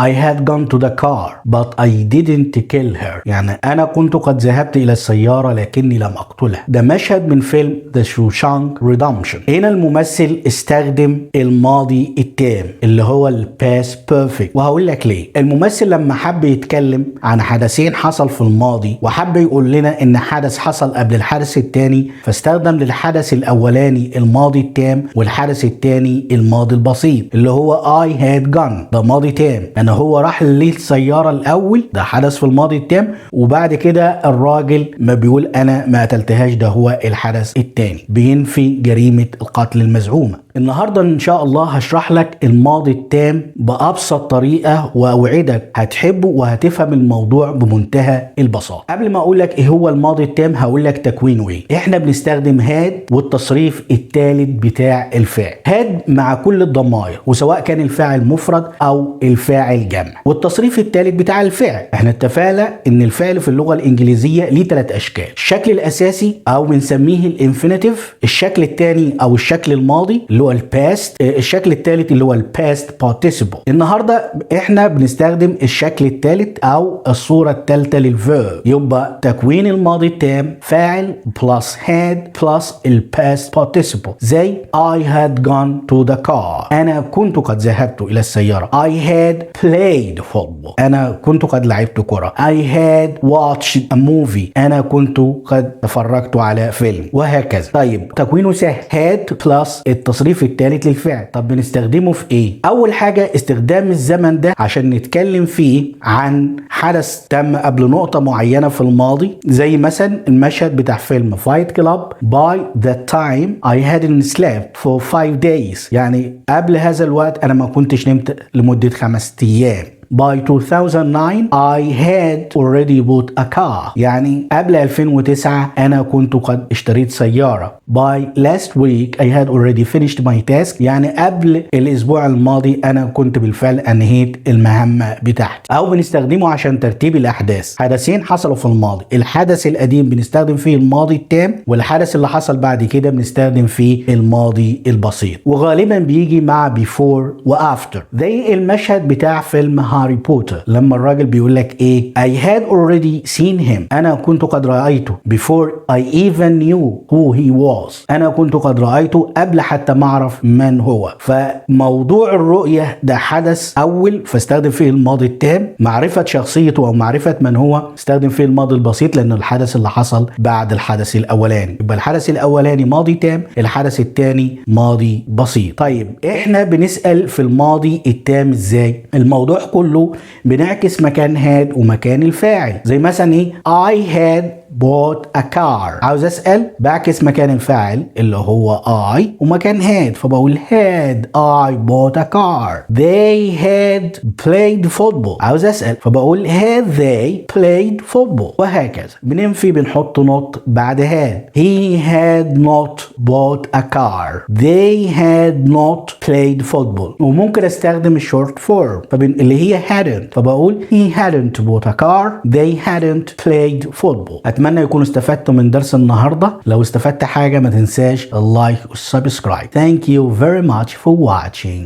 I had gone to the car but I didn't kill her. يعني أنا كنت قد ذهبت إلى السيارة لكني لم أقتلها. ده مشهد من فيلم The Shawshank Redemption. هنا الممثل استخدم الماضي التام اللي هو ال past perfect، وهقول لك ليه. الممثل لما حب يتكلم عن حدثين حصل في الماضي وحب يقول لنا إن حدث حصل قبل الحدث التاني، فاستخدم للحدث الأولاني الماضي التام والحدث التاني الماضي البسيط اللي هو I had gone. ده ماضي تام، أنا هو راح للسيارة الأول، ده حدث في الماضي التام، وبعد كده الراجل ما بيقول أنا ما قتلتهاش، ده هو الحدث التاني، بينفي جريمة القتل المزعومة. النهاردة إن شاء الله هشرح لك الماضي التام بأبسط طريقة، وأوعدك هتحبه وهتفهم الموضوع بمنتهى البساطة. قبل ما أقول لك إيه هو الماضي التام هقول لك تكوينه إيه. إحنا بنستخدم هاد والتصريف الثالث بتاع الفعل. هاد مع كل الضمائر، وسواء كان الفاعل مفرد أو الفاعل جمع. والتصريف الثالث بتاع الفعل، إحنا اتفقنا إن الفعل في اللغة الإنجليزية ليه 3 أشكال. الشكل الأساسي أو بنسميه الانفينيتيف، الشكل الثاني أو الشكل الماضي اللي هو الباست، الشكل الثالث اللي هو الباست بارتيسيبل. النهارده احنا بنستخدم الشكل الثالث او الصوره الثالثه للفيرب. يبقى تكوين الماضي التام فاعل بلس had بلس الباست بارتيسيبل، زي I had gone to the car، انا كنت قد ذهبت الى السياره. I had played football، انا كنت قد لعبت كره. I had watched a movie، انا كنت قد تفرجت على فيلم، وهكذا. طيب تكوينه سهل، had بلس التصريف الثالث للفعل. طب بنستخدمه في ايه؟ اول حاجه استخدام الزمن ده عشان نتكلم فيه عن حدث تم قبل نقطه معينه في الماضي، زي مثلا المشهد بتاع فيلم فايت كلاب. by the time I hadn't slept for 5 days، يعني قبل هذا الوقت انا ما كنتش نمت لمده 5 ايام. By 2009 I had already bought a car، يعني قبل 2009 أنا كنت قد اشتريت سيارة. By last week I had already finished my task، يعني قبل الأسبوع الماضي أنا كنت بالفعل أنهيت المهمة بتاعتي. أو بنستخدمه عشان ترتيب الأحداث. حدثين حصلوا في الماضي، الحدث القديم بنستخدم فيه الماضي التام، والحدث اللي حصل بعد كده بنستخدم فيه الماضي البسيط، وغالبا بيجي مع before و after. زي المشهد بتاع فيلم هاري بوتر لما الراجل بيقول لك ايه I had already seen him، انا كنت قد رأيته before I even knew who he was، انا كنت قد رأيته قبل حتى ما اعرف من هو. فموضوع الرؤية ده حدث اول فاستخدم فيه الماضي التام، معرفة شخصيته او معرفة من هو استخدم فيه الماضي البسيط لان الحدث اللي حصل بعد الحدث الاولاني. يبقى الحدث الاولاني ماضي تام، الحدث الثاني ماضي بسيط. طيب احنا بنسأل في الماضي التام ازاي؟ الموضوع كله بنعكس مكان هاد ومكان الفاعل. زي مثلا ايه I had bought a car، عاوز اسال بعكس مكان الفاعل اللي هو I ومكان had، فبقول had I bought a car. They had played football، عاوز اسال فبقول had they played football، وهكذا. بننفي بنحط not بعد had. He had not bought a car. They had not played football. وممكن استخدم الشورت فورم اللي هي hadn't، فبقول he hadn't bought a car. They hadn't played football. اتمنى يكونوا استفدتوا من درس النهارده. لو استفدت حاجه ما تنساش اللايك والسبسكرايب. Thank you very much for watching.